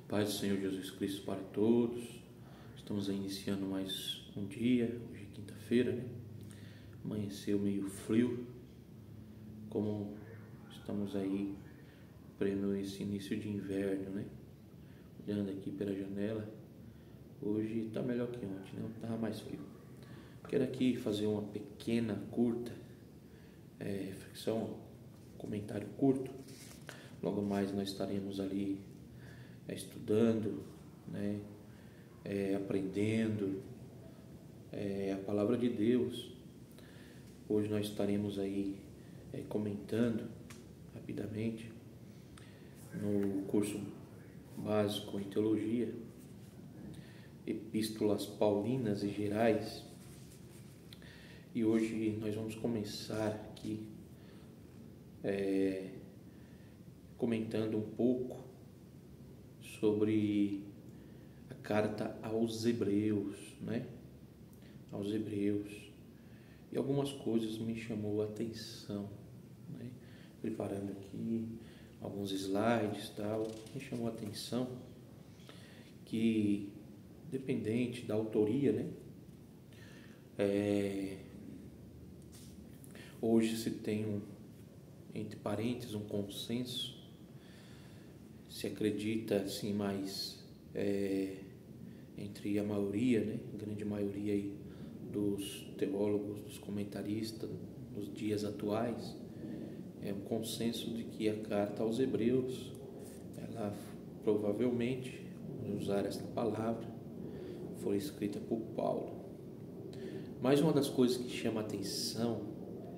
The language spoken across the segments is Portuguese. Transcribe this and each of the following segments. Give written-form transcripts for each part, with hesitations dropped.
Paz do Senhor Jesus Cristo para todos. Estamos aí iniciando mais um dia. Hoje é quinta-feira, né? Amanheceu meio frio. Como estamos aí prendo esse início de inverno, né? Olhando aqui pela janela, hoje está melhor que ontem, não estava mais frio. Quero aqui fazer uma pequena, curta reflexão, comentário curto. Logo mais nós estaremos ali estudando, né? Aprendendo a palavra de Deus. Hoje nós estaremos aí comentando rapidamente no curso básico em teologia, epístolas paulinas e gerais. E hoje nós vamos começar aqui comentando um pouco sobre a carta aos Hebreus, né? Aos Hebreus. E algumas coisas me chamou a atenção, né? Preparando aqui alguns slides e tal, me chamou a atenção que, dependente da autoria, né? Hoje se tem entre parênteses um consenso, se acredita assim mais entre a maioria, né, a grande maioria aí dos teólogos, dos comentaristas nos dias atuais, um consenso de que a carta aos Hebreus, ela provavelmente, vamos usar esta palavra, foi escrita por Paulo. Mas uma das coisas que chama a atenção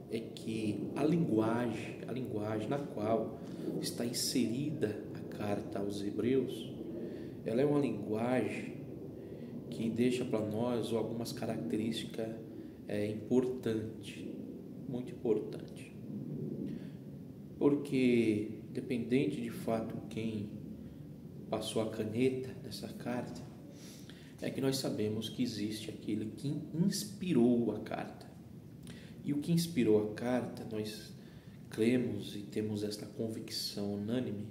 é que a linguagem na qual está inserida a carta aos Hebreus, ela é uma linguagem que deixa para nós algumas características importantes, muito importantes. Porque, dependente de fato quem passou a caneta nessa carta, é que nós sabemos que existe aquele que inspirou a carta. E o que inspirou a carta, nós cremos e temos esta convicção unânime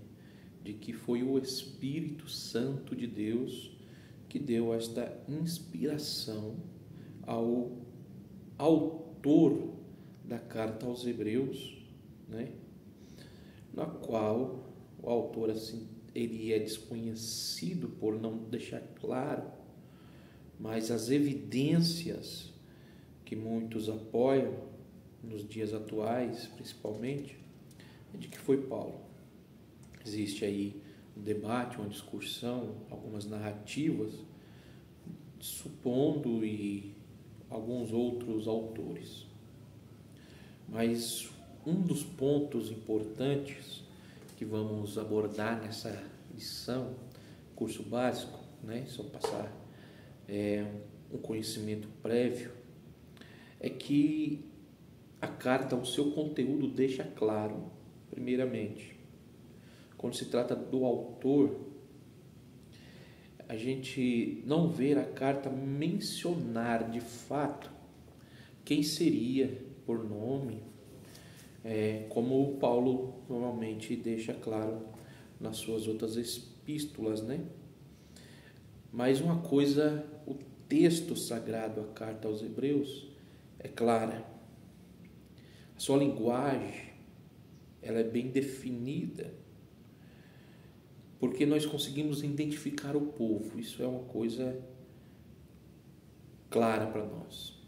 de que foi o Espírito Santo de Deus que deu esta inspiração ao autor da carta aos Hebreus, né? Na qual o autor, assim, ele é desconhecido por não deixar claro, mas as evidências que muitos apoiam nos dias atuais, principalmente, é de que foi Paulo. Existe aí um debate, uma discussão, algumas narrativas, supondo e alguns outros autores. Mas um dos pontos importantes que vamos abordar nessa lição, curso básico, né, só passar um conhecimento prévio, é que a carta, o seu conteúdo deixa claro, primeiramente, quando se trata do autor, a gente não vê a carta mencionar de fato quem seria por nome, como o Paulo normalmente deixa claro nas suas outras epístolas, né? Mas uma coisa, o texto sagrado, a carta aos Hebreus, é clara. A sua linguagem, ela é bem definida, porque nós conseguimos identificar o povo. Isso é uma coisa clara para nós.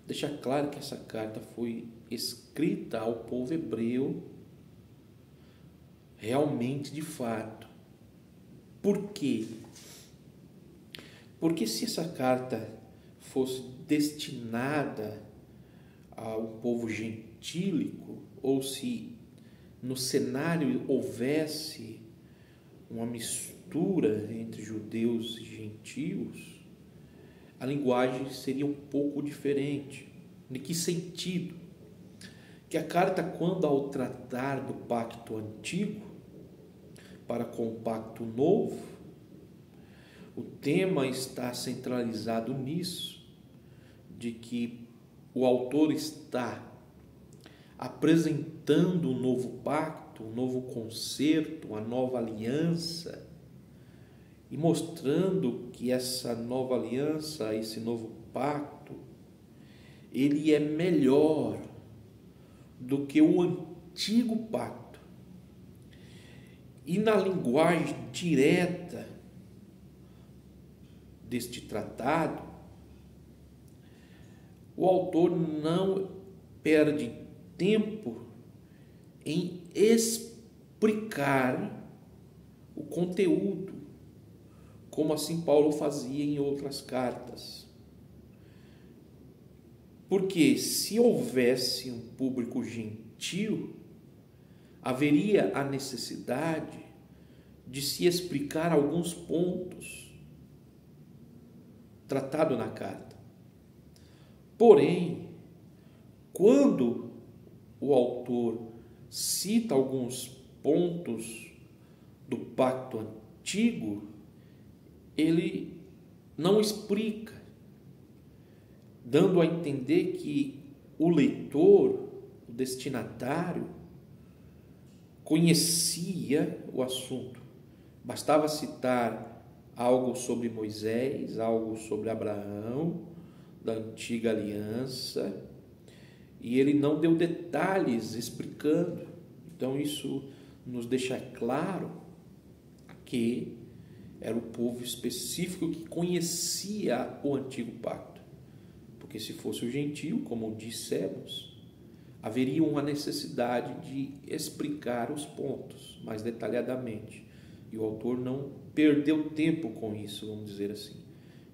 Deixa claro que essa carta foi escrita ao povo hebreu realmente, de fato. Por quê? Porque se essa carta fosse destinada ao povo gentílico, ou se no cenário houvesse uma mistura entre judeus e gentios, a linguagem seria um pouco diferente. Em que sentido? Que a carta, quando ao tratar do pacto antigo para com o pacto novo, o tema está centralizado nisso, de que o autor está apresentando um novo pacto, um novo concerto, uma nova aliança, e mostrando que essa nova aliança, esse novo pacto, ele é melhor do que o antigo pacto. E na linguagem direta deste tratado, o autor não perde tempo em explicar o conteúdo, como assim Paulo fazia em outras cartas. Porque se houvesse um público gentil, haveria a necessidade de se explicar alguns pontos tratados na carta. Porém, quando o autor cita alguns pontos do pacto antigo, ele não explica, dando a entender que o leitor, o destinatário, conhecia o assunto. Bastava citar algo sobre Moisés, algo sobre Abraão, da antiga aliança, e ele não deu detalhes explicando. Então isso nos deixa claro que era o povo específico que conhecia o antigo pacto. Porque se fosse o gentio, como dissemos, haveria uma necessidade de explicar os pontos mais detalhadamente. E o autor não perdeu tempo com isso, vamos dizer assim.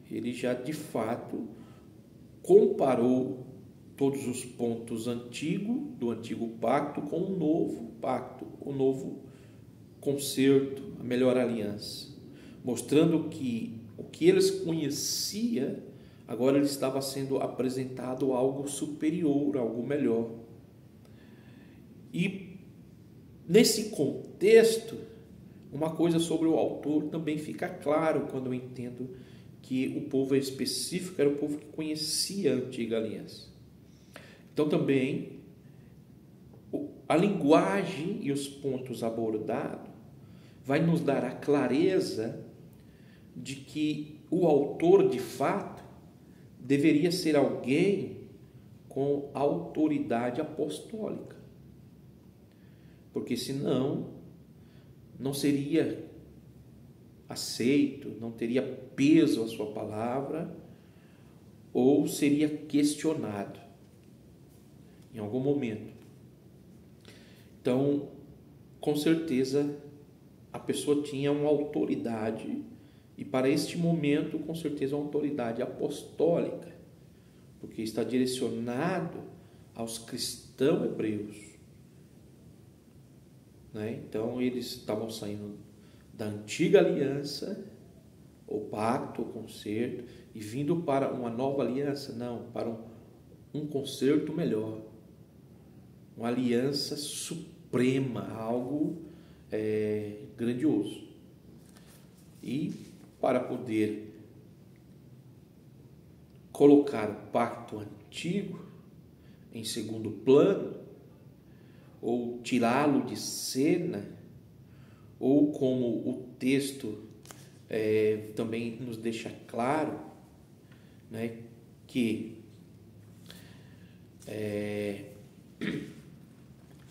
Ele já de fato comparou todos os pontos do antigo pacto com o novo pacto, o novo concerto, a melhor aliança, mostrando que o que eles conheciam, agora ele estava sendo apresentado algo superior, algo melhor. E nesse contexto, uma coisa sobre o autor também fica claro quando eu entendo que o povo específico era o povo que conhecia a antiga aliança. Então também a linguagem e os pontos abordados vai nos dar a clareza de que o autor de fato deveria ser alguém com autoridade apostólica, porque senão não seria aceito, não teria peso a sua palavra, ou seria questionado em algum momento. Então, com certeza, a pessoa tinha uma autoridade, e para este momento, com certeza, uma autoridade apostólica, porque está direcionado aos cristãos hebreus. Então, eles estavam saindo da antiga aliança, o pacto, o concerto, e vindo para uma nova aliança, não, para um concerto melhor, uma aliança suprema, algo grandioso. E para poder colocar o pacto antigo em segundo plano, ou tirá-lo de cena, ou como o texto também nos deixa claro, que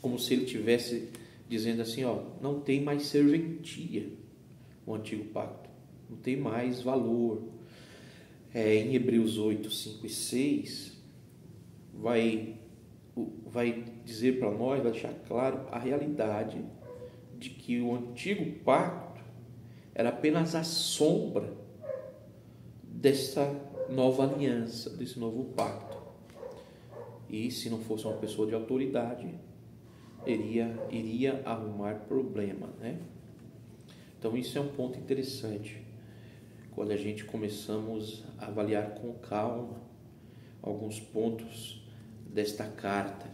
como se ele estivesse dizendo assim, não tem mais serventia o antigo pacto, não tem mais valor. Em Hebreus 8, 5 e 6 vai dizer para nós, vai deixar claro a realidade de que o antigo pacto era apenas a sombra dessa nova aliança, desse novo pacto. E se não fosse uma pessoa de autoridade, iria arrumar problema, Então isso é um ponto interessante, quando a gente começamos a avaliar com calma alguns pontos desta carta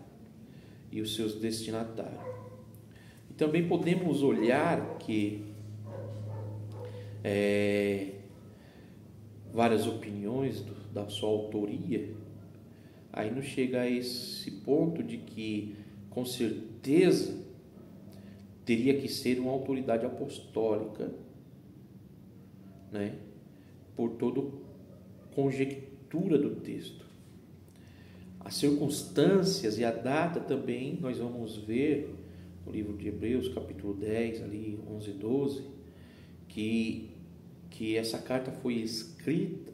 e os seus destinatários. E também podemos olhar que várias opiniões da sua autoria, aí nos chega a esse ponto de que, com certeza, teria que ser uma autoridade apostólica né, por toda conjectura do texto. As circunstâncias e a data também nós vamos ver no livro de Hebreus, capítulo 10, ali 11 e 12, que essa carta foi escrita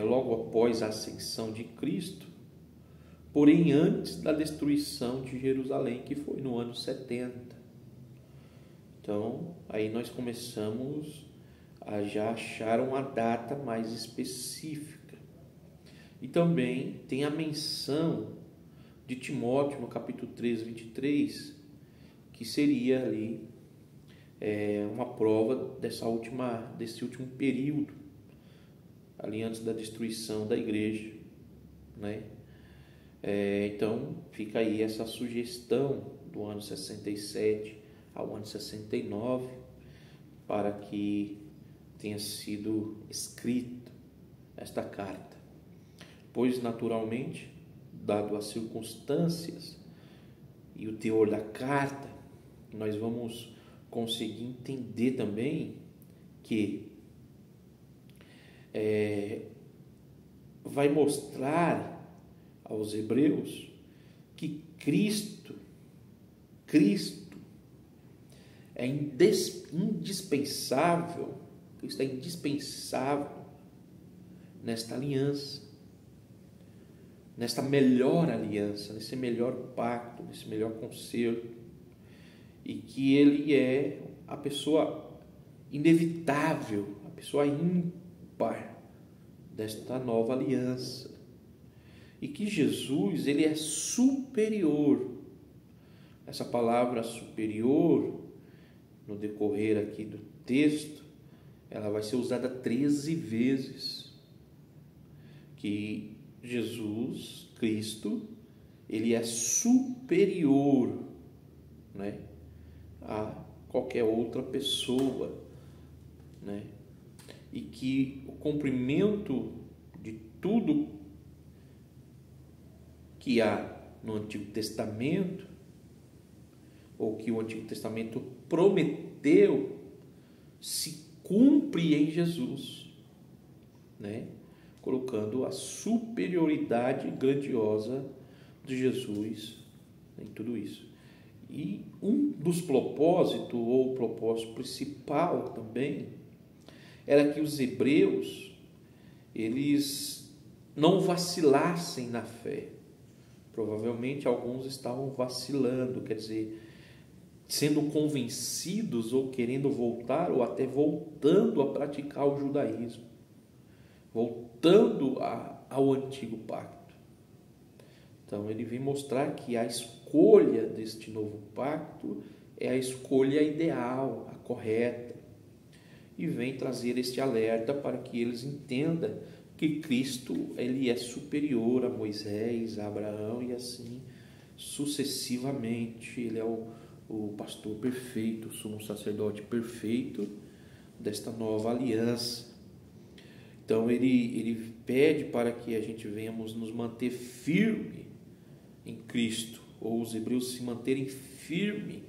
logo após a ascensão de Cristo, porém antes da destruição de Jerusalém, que foi no ano 70. Então, aí nós começamos a já achar uma data mais específica. E também tem a menção de Timóteo no capítulo 3, 23, que seria ali uma prova desse último período, ali antes da destruição da igreja, né? Então fica aí essa sugestão do ano 67 ao ano 69, para que tenha sido escrita esta carta, pois naturalmente, dado as circunstâncias e o teor da carta, nós vamos conseguir entender também que vai mostrar aos hebreus que Cristo é indispensável, Cristo é indispensável nesta aliança, nesta melhor aliança, nesse melhor pacto, nesse melhor concerto, e que ele é a pessoa inevitável, a pessoa ímpar desta nova aliança, e que Jesus, ele é superior. Essa palavra superior, no decorrer aqui do texto, ela vai ser usada 13 vezes, que Jesus Cristo, ele é superior, né, a qualquer outra pessoa, né, e que o cumprimento de tudo que há no Antigo Testamento, ou que o Antigo Testamento prometeu, se cumpre em Jesus, né? Colocando a superioridade grandiosa de Jesus em tudo isso. E um dos propósitos, ou o propósito principal também, era que os hebreus, eles não vacilassem na fé. Provavelmente alguns estavam vacilando, quer dizer, sendo convencidos ou querendo voltar, ou até voltando a praticar o judaísmo, voltando ao antigo pacto. Então ele vem mostrar que a escolha deste novo pacto é a escolha ideal, a correta, e vem trazer este alerta para que eles entendam que Cristo, ele é superior a Moisés, a Abraão e assim sucessivamente. Ele é o pastor perfeito, o sumo sacerdote perfeito desta nova aliança. Então ele pede para que a gente venhamos nos manter firme em Cristo, ou os hebreus se manterem firme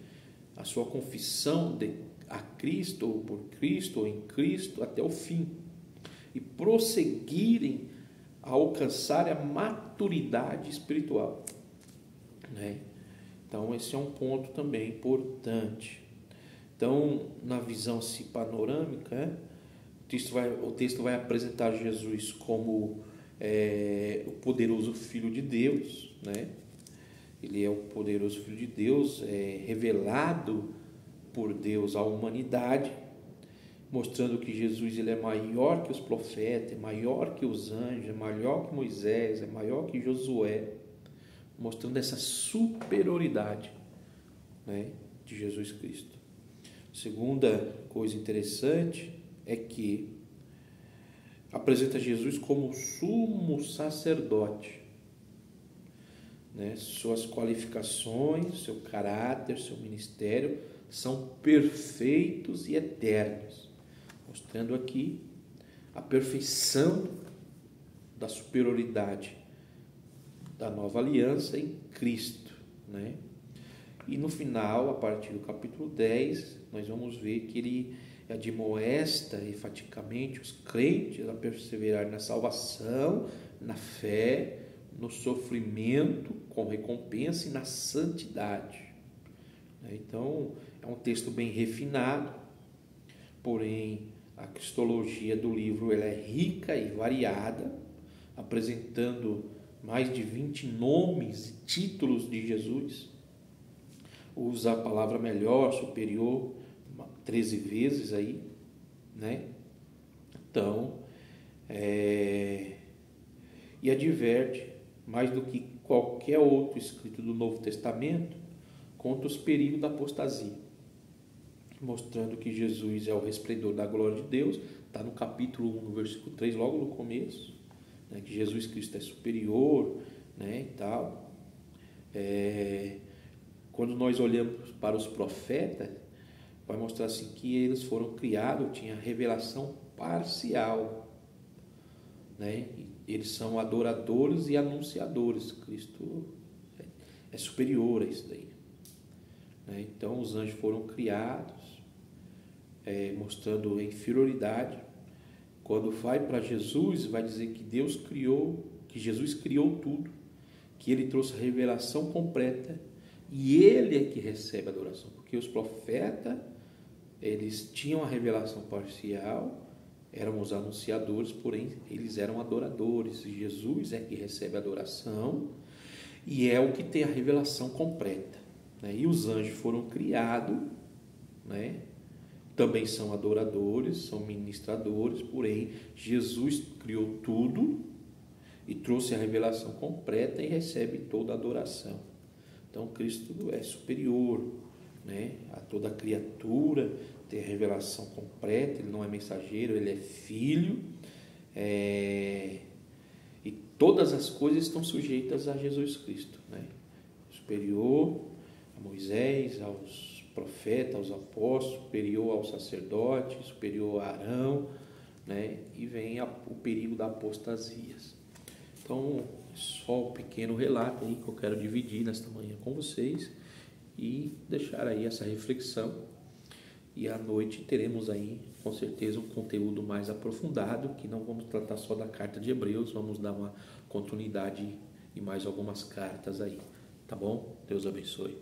a sua confissão a Cristo, ou por Cristo, ou em Cristo até o fim, e prosseguirem a alcançar a maturidade espiritual, né? Então esse é um ponto também importante. Então, na visão assim, panorâmica, o texto vai apresentar Jesus como o poderoso Filho de Deus, né? Ele é o poderoso Filho de Deus, revelado por Deus à humanidade, mostrando que Jesus, ele é maior que os profetas, é maior que os anjos, é maior que Moisés, é maior que Josué, mostrando essa superioridade, né, de Jesus Cristo. Segunda coisa interessante é que apresenta Jesus como sumo sacerdote, né? Suas qualificações, seu caráter, seu ministério são perfeitos e eternos, mostrando aqui a perfeição da superioridade da nova aliança em Cristo, né? E no final, a partir do capítulo 10, nós vamos ver que ele admoesta enfaticamente os crentes a perseverar na salvação, na fé, no sofrimento com recompensa e na santidade. Então, é um texto bem refinado, porém a cristologia do livro ela é rica e variada, apresentando mais de 20 nomes e títulos de Jesus. Usa a palavra melhor, superior, 13 vezes aí, né? Então, e adverte, mais do que qualquer outro escrito do Novo Testamento, contra os perigos da apostasia, mostrando que Jesus é o resplendor da glória de Deus. Está no capítulo 1, no versículo 3, logo no começo, né, que Jesus Cristo é superior, né, e tal. Quando nós olhamos para os profetas, vai mostrar assim que eles foram criados, tinha revelação parcial, né? Eles são adoradores e anunciadores. Cristo é superior a isso daí, né? Então os anjos foram criados, mostrando inferioridade. Quando vai para Jesus, vai dizer que Deus criou, que Jesus criou tudo, que ele trouxe a revelação completa e ele é que recebe a adoração, porque os profetas eles tinham a revelação parcial, eram os anunciadores, porém eles eram adoradores. E Jesus é que recebe a adoração e é o que tem a revelação completa, né? E os anjos foram criados, né? Também são adoradores, são ministradores, porém Jesus criou tudo e trouxe a revelação completa e recebe toda a adoração. Então Cristo é superior, né, a toda criatura, tem a revelação completa, ele não é mensageiro, ele é filho, e todas as coisas estão sujeitas a Jesus Cristo, né? Superior a Moisés, aos profetas, aos apóstolos, superior ao sacerdote, superior a Arão, né? E vem o perigo da apostasia. Então, só um pequeno relato aí que eu quero dividir nesta manhã com vocês e deixar aí essa reflexão. E à noite teremos aí, com certeza, um conteúdo mais aprofundado, que não vamos tratar só da carta de Hebreus, vamos dar uma continuidade em mais algumas cartas aí, tá bom? Deus abençoe.